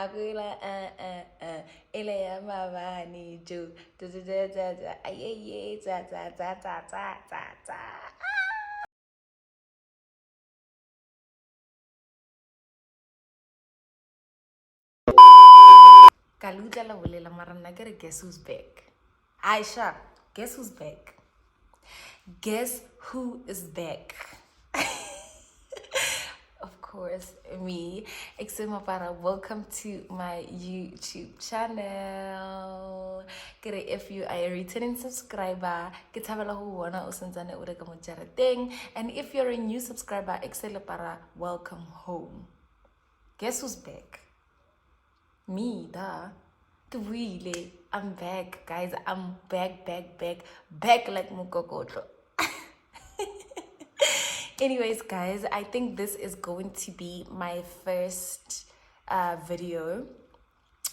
Agula Ilea Mavani Ju Ay Kaluta la Wulela Marana, guess who's back? Aisha, guess who's back? Guess who is back? Of course, me, Exuma Para. Welcome to my YouTube channel. If you are a returning subscriber, and if you're a new subscriber, Excel Para, welcome home. Guess who's back? Me, duh. Really, I'm back, guys. I'm back like Mukokotlo. Anyways, guys, I think this is going to be my first video.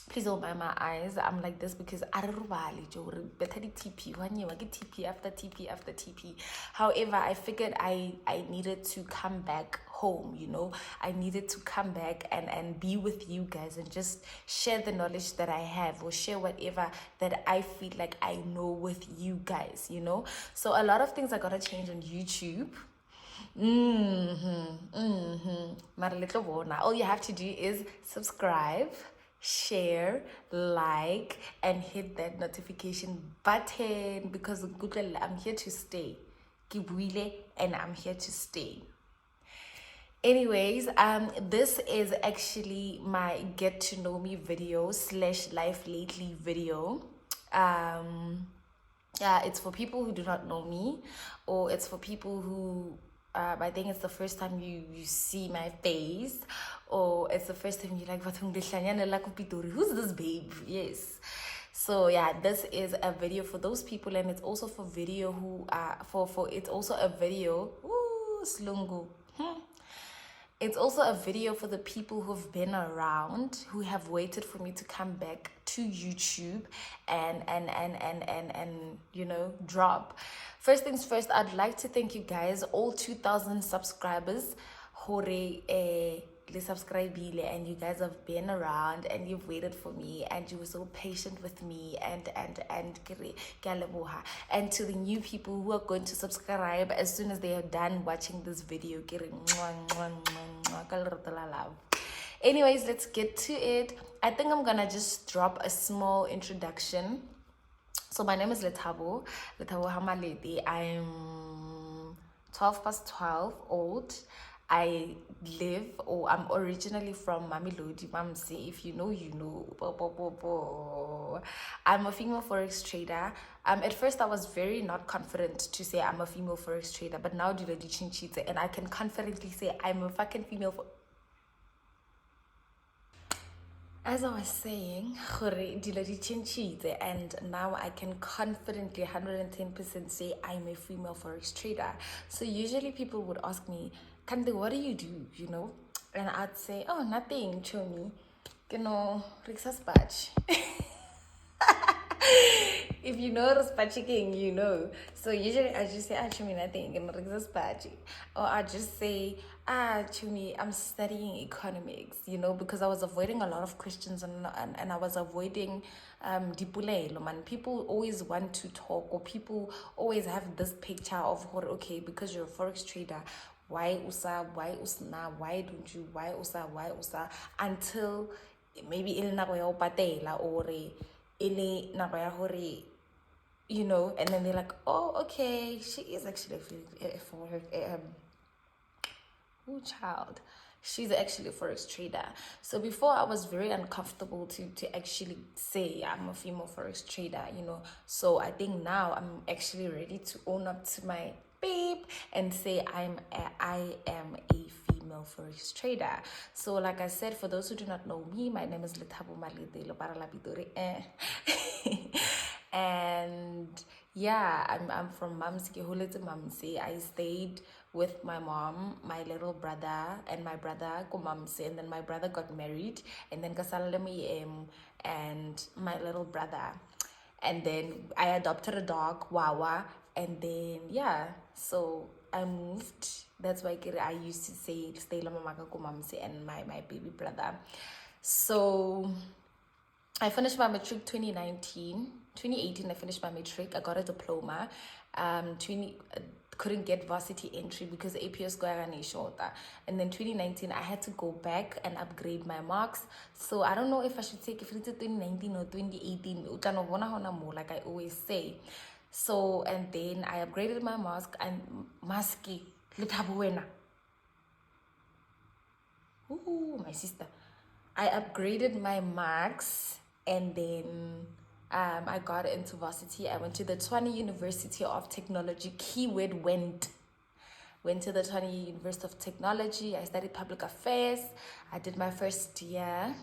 Please don't mind my eyes. I'm like this because I don't better TP when you get TP after TP after TP. However, I figured I needed to come back home, you know. I needed to come back and be with you guys and just share the knowledge that I have or share whatever that I feel like I know with you guys, you know. So a lot of things I gotta change on YouTube. All you have to do is subscribe, share, like, and hit that notification button because I'm here to stay. And I'm here to stay. Anyways, this is actually my get to know me video / life lately video. Yeah, it's for people who do not know me, or it's for people who I think it's the first time you see my face, or it's the first time you're like, who's this babe? Yes. So yeah, this is a video for those people, and it's also for video who it's also a video. Ooh, slungu. It's also a video for the people who've been around, who have waited for me to come back to YouTube and you know, drop. First things first, I'd like to thank you guys, all 2,000 subscribers. Hore subscribile, and you guys have been around and you've waited for me and you were so patient with me and to the new people who are going to subscribe as soon as they are done watching this video. Anyways, let's get to it. I think I'm gonna just drop a small introduction. So my name is Lethabo Hamaledi. I'm 12 past 12 old. I'm originally from Mamelodi, Mamsi. If you know, you know. I'm a female forex trader. At first I was very not confident to say I'm a female forex trader, but now and I can confidently say I'm a fucking female as I was saying, and now I can confidently 110% say I'm a female forex trader. So usually people would ask me, Kande, what do? You know? And I'd say, oh, nothing, Chomi. You know, Rixas batch. If you know King, you know. So usually I just say, Chumi, nothing, and Rixas batch. Or I just say, Chumi, I'm studying economics, you know, because I was avoiding a lot of questions and I was avoiding dipulelo, man. People always want to talk, or people always have this picture of, okay, because you're a forex trader, why usa, why usna, why don't you, why usa, until maybe ili nako ya upatela or ili nako ya hore, you know, and then they're like, oh, okay, she is actually child, she's actually a forex trader. So before I was very uncomfortable to actually say I'm a female forex trader, you know. So I think now I'm actually ready to own up to my babe and say I am a female forex trader. So like I said, for those who do not know me, my name is Lethabo Malede Loparalabidore. And yeah, I'm from Mamsi. I stayed with my mom, my little brother, and my brother Kumamsi, and then my brother got married, and then Kasalalemi and my little brother, and then I adopted a dog, Wawa, and then yeah, so I moved. That's why I used to say stay Lamamaka Kumamsi and my baby brother. So I finished my matric 2018 I finished my matric. I got a diploma. 20 couldn't get varsity entry because APS square and shorter. And then 2019 I had to go back and upgrade my marks. So I don't know if I should take if it's 2019 or 2018. More like I always say. So and then I upgraded my mask and maski. Ooh, my sister. I upgraded my marks and then I got into varsity. I went to the Tshwane University of Technology. Keyword went to the Tshwane University of Technology. I studied public affairs. I did my first year.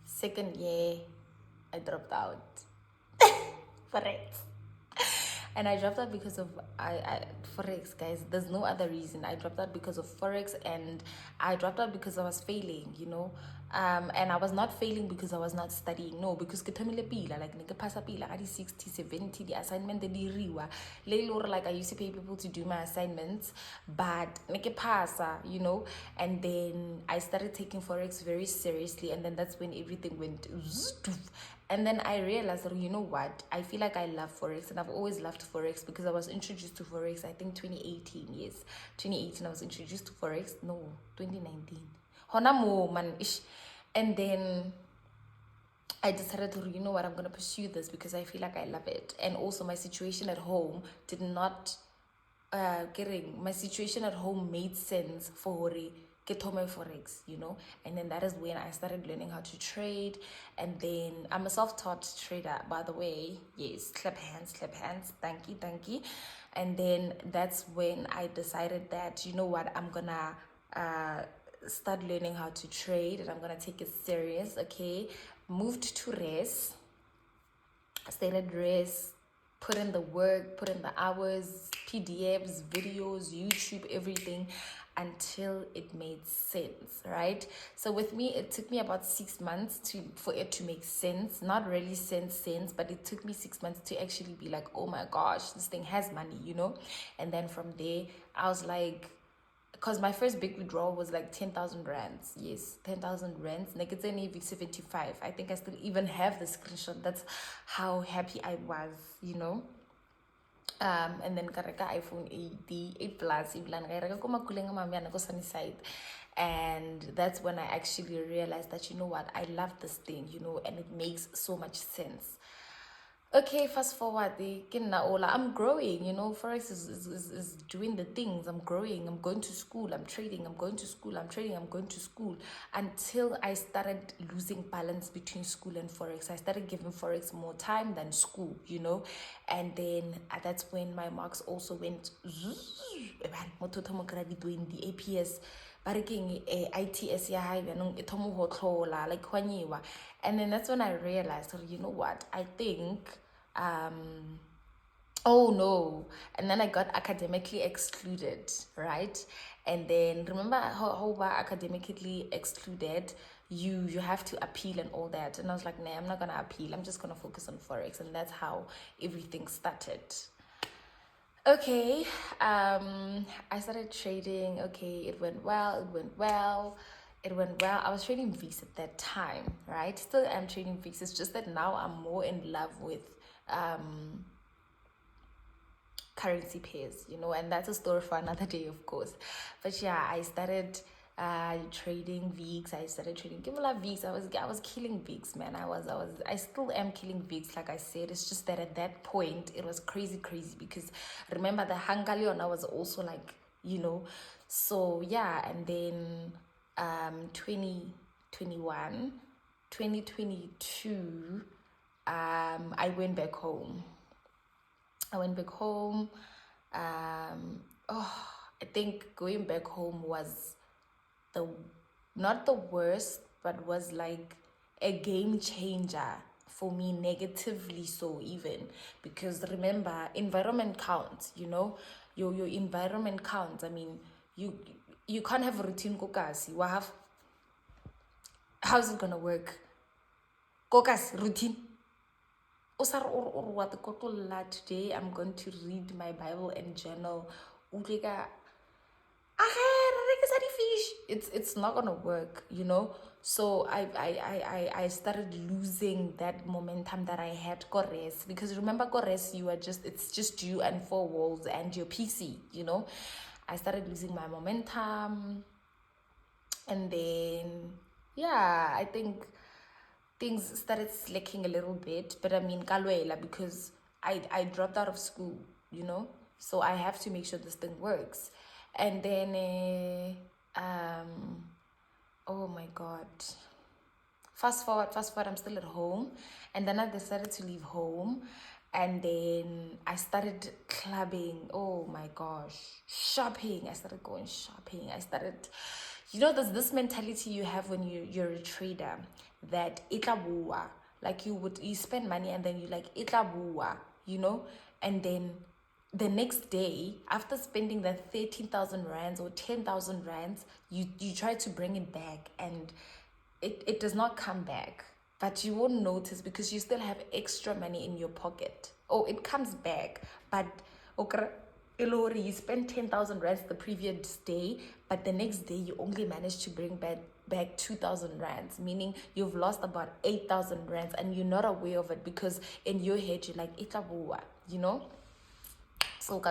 Second year, I dropped out. Forex. And I dropped out because of forex, guys. There's no other reason. I dropped out because of forex, and I dropped out because I was failing, and I was not failing because I was not studying. No, because ke thomile pila, like neke pasa pila ga di 60 70 the assignment the diriwa like I used to pay people to do my assignments, but neke pasa, and then I started taking forex very seriously, and then that's when everything went. And then I realized that, you know what, I feel like I love forex, and I've always loved forex because I was introduced to forex, I think 2018. Yes, 2018 I was introduced to forex. No, 2019 honamo man ish. And then I decided to, you know what, I'm gonna pursue this because I feel like I love it. And also my situation at home did not my situation at home made sense for get my forex, and then that is when I started learning how to trade. And then I'm a self-taught trader, by the way. Yes, clap hands, thank you. And then that's when I decided that, you know what, I'm gonna start learning how to trade, and I'm gonna take it serious. Okay, moved to res, stayed at res, put in the work, put in the hours, PDFs, videos, YouTube, everything, until it made sense, right? So with me, it took me about 6 months for it to make sense. Not really sense, but it took me 6 months to actually be like, oh my gosh, this thing has money, And then from there, I was like, because my first big withdrawal was like 10,000 rands. Yes, 10,000 rands. Like it's only 75. I think I still even have the screenshot. That's how happy I was, And then kareka iPhone 8 plus, and that's when I actually realized that, you know what, I love this thing, and it makes so much sense. Okay, fast forward, I'm growing, forex is doing the things. I'm growing, I'm going to school, I'm trading, I'm going to school, I'm trading, I'm going to school, until I started losing balance between school and forex. I started giving forex more time than school, and then that's when my marks also went doing the APS, ITS like, and then that's when I realized, you know what, I think oh no. And then I got academically excluded, right? And then remember how we're academically excluded, you have to appeal and all that. And I was like, nah, I'm not gonna appeal, I'm just gonna focus on forex. And that's how everything started. Okay, I started trading. Okay, it went well. I was trading VIX at that time, right? Still am trading VIX. It's just that now I'm more in love with currency pairs, and that's a story for another day, of course. But yeah, I started trading VIX. I started trading Kimula VIX. I was killing VIX, man. I still am killing VIX, like I said. It's just that at that point it was crazy because remember the Hangalion was also like, so yeah. And then 2021, 2022, I went back home. I think going back home was not the worst, but was like a game changer for me, negatively so, even because remember, environment counts. Your environment counts. I mean, you can't have a routine kokasi. How's it gonna work? Kokasi routine. Today I'm going to read my Bible and journal. It's not gonna work, So I started losing that momentum that I had Kores, because remember Kores, it's just you and four walls and your PC, you know. I started losing my momentum, and then yeah, I think things started slacking a little bit. But I mean kalwela, because I dropped out of school, you know, so I have to make sure this thing works. And then oh my god, fast forward, I'm still at home, and then I decided to leave home, and then I started clubbing. Oh my gosh, shopping. I started going shopping. I started, you know, there's this mentality you have when you're a trader, that itlabua, like you spend money and then you like itlabua, you know, and then the next day, after spending that 13,000 rands or 10,000 rands, you try to bring it back, and it does not come back. But you won't notice because you still have extra money in your pocket. Oh, it comes back, but okay, you spent 10,000 rands the previous day, but the next day you only managed to bring back 2,000 rands, meaning you've lost about 8,000 rands, and you're not aware of it because in your head you're like itabua, you know. So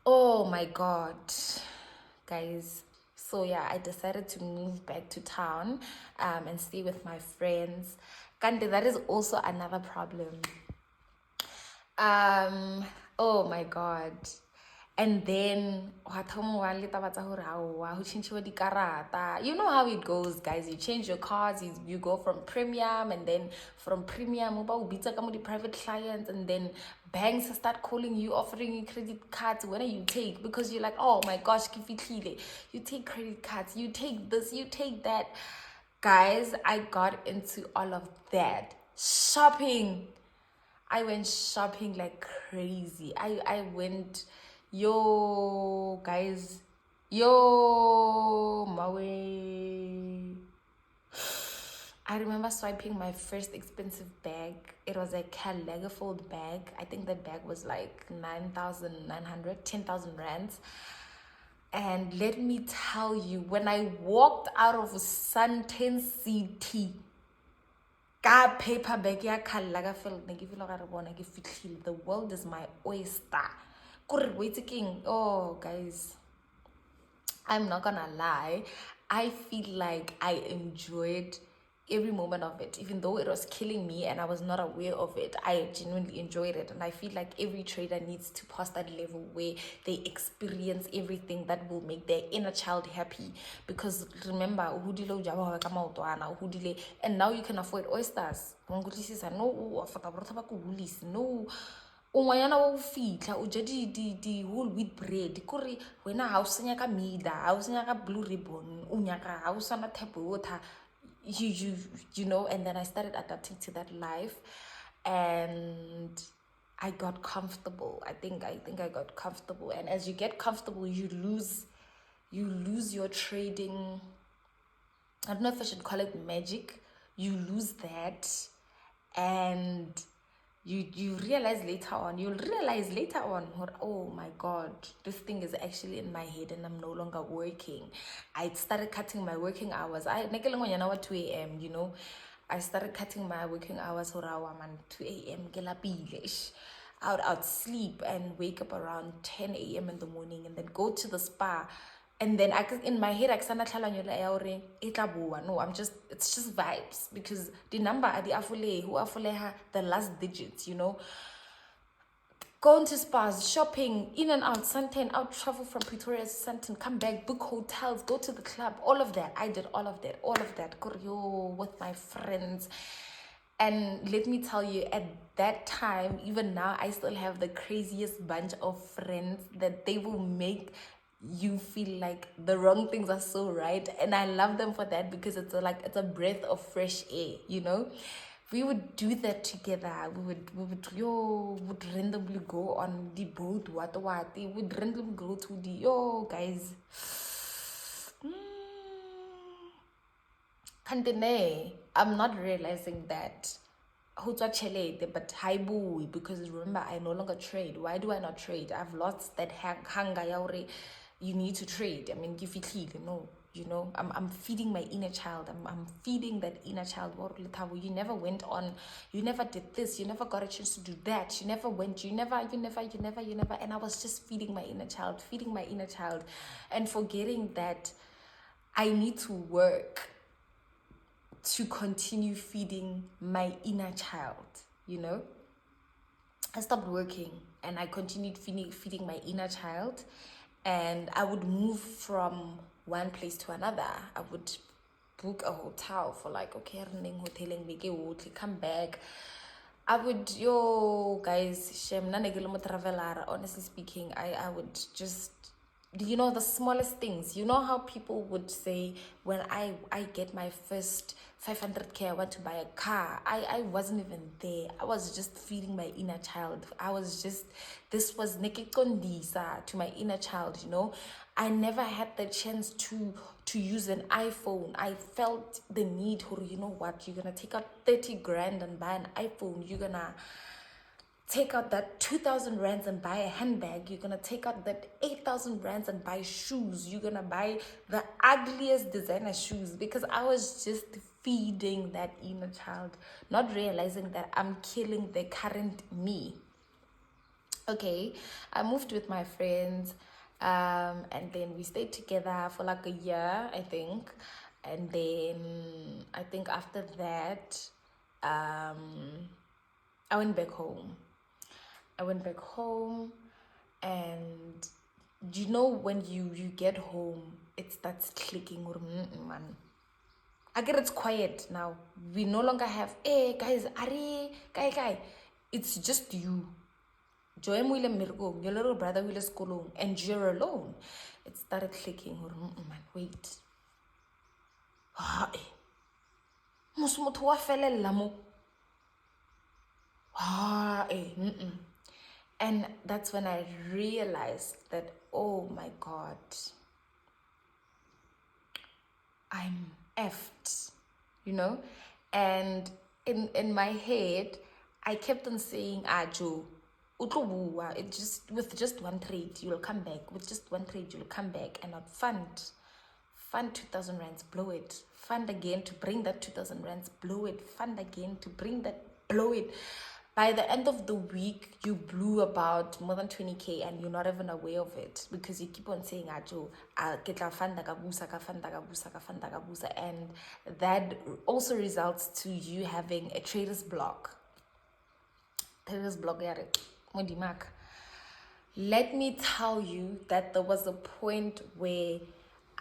oh my god, guys. So yeah, I decided to move back to town and stay with my friends. Kande, that is also another problem. Oh my god. And then you know how it goes, guys. You change your cards, you go from premium, and then from premium private clients, and then banks start calling you, offering you credit cards. When you take, because you're like, oh my gosh, you take credit cards, you take this, you take that. Guys, I got into all of that. Shopping. I went shopping like crazy. I went, yo, guys, yo, Maui. I remember swiping my first expensive bag. It was a Karl Lagerfeld bag. I think that bag was like 9,900, 10,000 rands. And let me tell you, when I walked out of Sunten City, ka paper bag ya Karl Lagerfeld, the world is my oyster. Oh guys, I'm not gonna lie, I feel like I enjoyed every moment of it, even though it was killing me and I was not aware of it. I genuinely enjoyed it, and I feel like every trader needs to pass that level where they experience everything that will make their inner child happy. Because remember, and now you can afford oysters. No, no. Ungwanyana wa fitla o ja di whole wheat bread kore wena ha o senya ka mida, ha o senya ka blue ribbon, o nyaka ha o sana tap water, you know. And then I started adapting to that life, and I got comfortable. I think I got comfortable, and as you get comfortable, you lose your trading. I don't know if I should call it magic. You lose that, and you'll realize later on, oh my god, this thing is actually in my head and I'm no longer working. I started cutting my working hours. 2 a.m, you know. I started cutting my working hours 2 a.m. I'd sleep and wake up around 10 a.m. in the morning, and then go to the spa. And then in my head, no, it's just vibes, because the number at the the last digits, you know. Going to spas, shopping, in and out, Sunten, out, travel from Pretoria to Sunten, come back, book hotels, go to the club, all of that. I did all of that, with my friends. And let me tell you, at that time, even now, I still have the craziest bunch of friends that they will make you feel like the wrong things are so right. And I love them for that, because it's a breath of fresh air, you know. We would do that together. We would randomly go on the boat, what we would randomly go to the guys. I'm not realizing that but haibu, because remember, I no longer trade. Why do I not trade? I've lost that hunger. you need to trade. I mean, give it no. I'm feeding my inner child. I'm feeding that inner child. You never went on, you never did this, you never got a chance to do that, you never went, you never. And I was just feeding my inner child, and forgetting that I need to work to continue feeding my inner child. I stopped working and I continued feeding my inner child, and I would move from one place to another. I would book a hotel for like, okay, come back. I would, guys, honestly speaking, I would just, the smallest things. You know how people would say, when I get my first 500K, I want to buy a car. I wasn't even there. I was just feeding my inner child. This was nekikondisa to my inner child, I never had the chance to use an iPhone. I felt the need, you know what, you're gonna take out 30 grand and buy an iPhone. You're gonna take out that 2,000 rands and buy a handbag. You're gonna take out that 8,000 rands and buy shoes. You're gonna buy the ugliest designer shoes, because I was just feeding that inner child, not realizing that I'm killing the current me. Okay, I moved with my friends, and then we stayed together for like a year, I think. And then I think after that, I went back home. And when you get home, it starts clicking. Man, I get it's quiet now. We no longer have, hey guys, guy. It's just you. Joy Mwile Mirgo, your little brother will school, and you're alone. It started clicking. Man, wait. And that's when I realized that, oh my God, I'm effed, And in my head, I kept on saying, Joe, with just one trade, you will come back. With just one trade, you will come back. And I'd fund 2,000 rands, blow it. Fund again to bring that 2,000 rands, blow it. Fund again to bring that, blow it. By the end of the week, you blew about more than 20K and you're not even aware of it, because you keep on saying, Ajo, and that also results to you having a trader's block. Let me tell you that there was a point where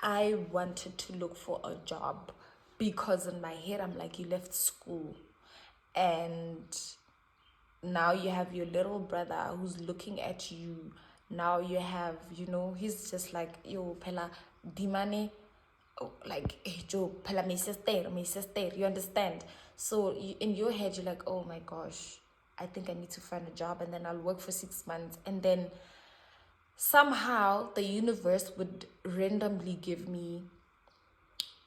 I wanted to look for a job, because in my head, I'm like, you left school and now you have your little brother who's looking at you. Now you have, he's just like, yo, Pela, Dimane, like, hey, Joe, Pela, my sister, you understand? So in your head, you're like, oh my gosh, I think I need to find a job, and then I'll work for 6 months. And then somehow the universe would randomly give me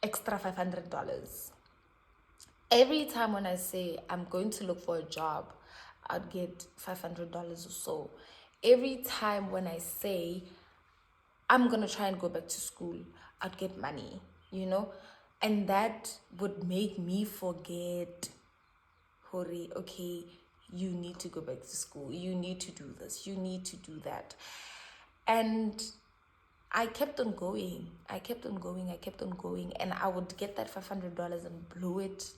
extra $500. Every time when I say I'm going to look for a job, I'd get $500 or so. Every time when I say I'm going to try and go back to school, I'd get money, And that would make me forget, Hori, okay, you need to go back to school. You need to do this. You need to do that. And I kept on going. And I would get that $500 and blow it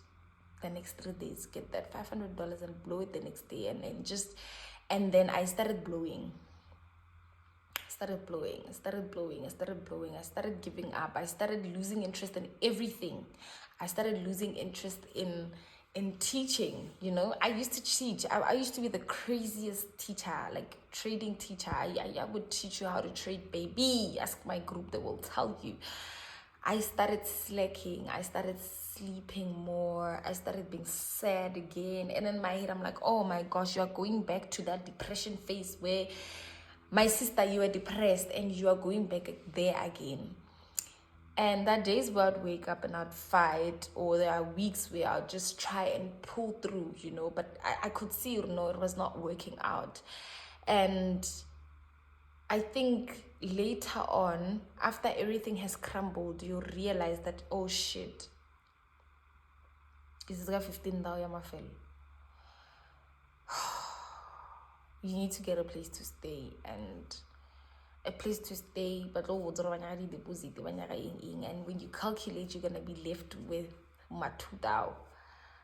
the next 3 days, get that $500 and blow it the next day, and then I started blowing. I started giving up. I started losing interest in everything. I started losing interest in teaching. I used to teach. I used to be the craziest teacher, like trading teacher. I would teach you how to trade, baby. Ask my group, they will tell you. I started slacking. I started sleeping more. I started being sad again. And in my head, I'm like, oh my gosh, you are going back to that depression phase where, my sister, you were depressed and you are going back there again. And that days where I'd wake up and I'd fight, or there are weeks where I'll just try and pull through, but I could see, it was not working out. And I think later on, after everything has crumbled, you realize that, oh shit, this is 15,000 you need to get a place to stay, and a place to stay, but deposit, and when you calculate, you're gonna be left with matudao.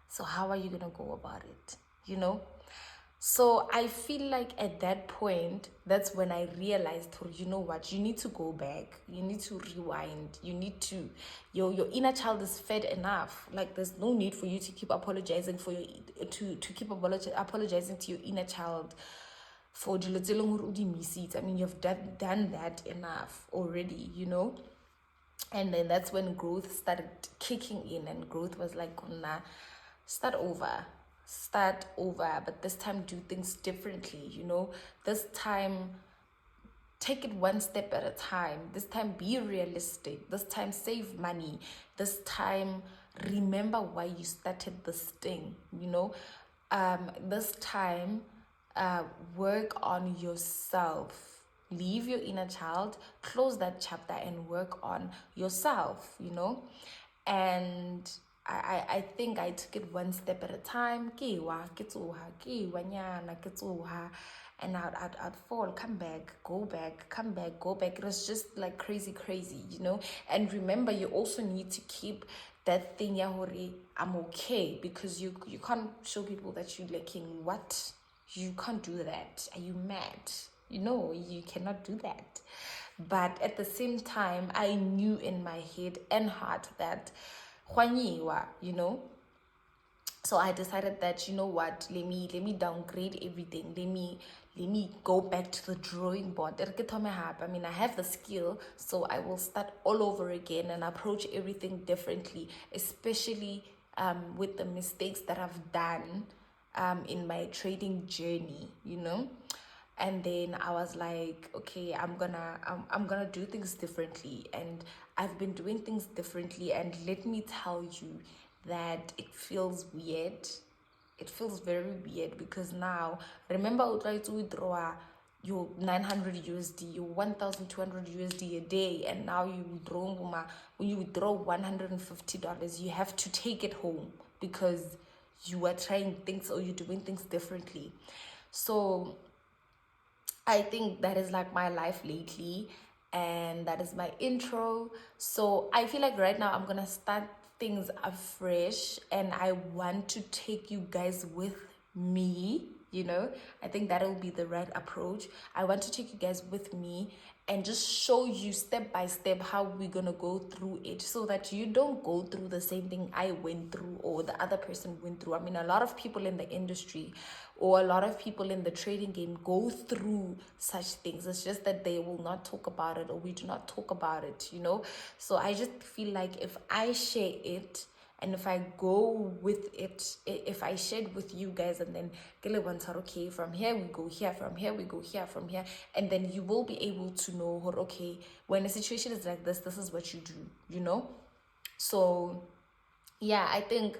So how are you gonna go about it? You know? So I feel like at that point, that's when I realized, you know what, you need to go back, you need to rewind, you need to, your inner child is fed enough. Like, there's no need for you to keep apologizing for to keep apologizing to your inner child for seats. I mean, you've done that enough already, you know. And then that's when growth started kicking in, and growth was like, nah, start over, but this time do things differently, you know. This time take it one step at a time. This time be realistic. This time save money. This time remember why you started this thing, you know. This time work on yourself. Leave your inner child, close that chapter, and work on yourself, you know. And I think I took it one step at a time. And I'd fall, come back, go back, come back, go back. It was just like crazy, you know. And remember, you also need to keep that thing, Yahori, I'm okay, because you can't show people that you're lacking. What? You can't do that. Are you mad? You know, you cannot do that. But at the same time, I knew in my head and heart that you know. So I decided that, you know what, let me downgrade everything. Let me go back to the drawing board. I mean, I have the skill, so I will start all over again and approach everything differently, especially with the mistakes that I've done in my trading journey, you know. And then I was like, okay, I'm gonna do things differently, and I've been doing things differently, and let me tell you that it feels weird. It feels very weird, because now, remember, I tried to withdraw your 900 USD, your 1,200 USD a day, and now when you withdraw $150, you have to take it home because you are trying things, or you're doing things differently. So I think that is like my life lately, and that is my intro. So I feel like right now I'm gonna start things afresh, and I want to take you guys with me, you know. I think that will be the right approach. I want to take you guys with me and just show you step by step how we're gonna go through it, so that you don't go through the same thing I went through or the other person went through. I mean, a lot of people in the industry or a lot of people in the trading game go through such things. It's just that they will not talk about it, or we do not talk about it, you know. So I just feel like if I share it, and if I go with it, if I share it with you guys, and then okay, from here we go here, from here we go here, from here, and then you will be able to know, okay, when a situation is like this is what you do, you know. So yeah, I think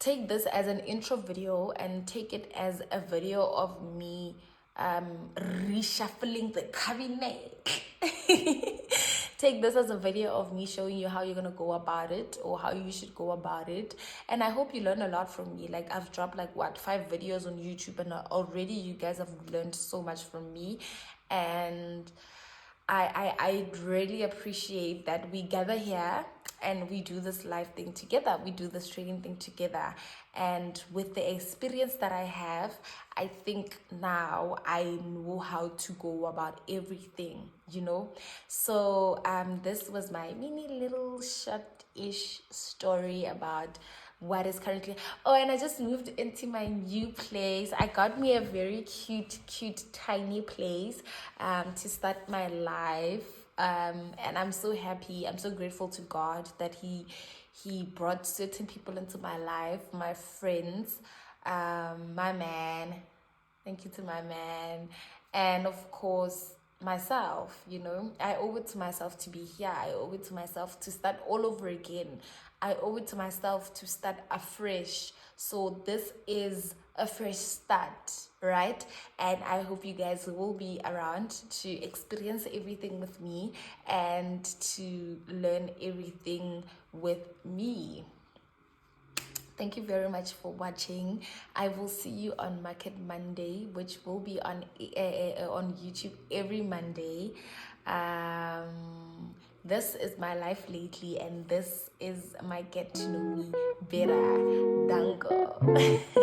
take this as an intro video, and take it as a video of me reshuffling the cabinet. Take this as a video of me showing you how you're gonna go about it, or how you should go about it. And I hope you learn a lot from me. Like, I've dropped like 5 videos on YouTube, and already you guys have learned so much from me. And I really appreciate that we gather here and we do this live thing together. We do this trading thing together. And with the experience that I have, I think now I know how to go about everything, you know. So this was my mini little short-ish story about what is currently. Oh, and I just moved into my new place. I got me a very cute tiny place to start my life, and I'm so happy. I'm so grateful to God that he brought certain people into my life, my friends, my man. Thank you to my man, and of course myself, you know. I owe it to myself to be here. I owe it to myself to start all over again. I owe it to myself to start afresh. So this is a fresh start, right? And I hope you guys will be around to experience everything with me and to learn everything with me. Thank you very much for watching. I will see you on Market Monday, which will be on YouTube every Monday. This is my life lately, and this is my get to know me better. Dango.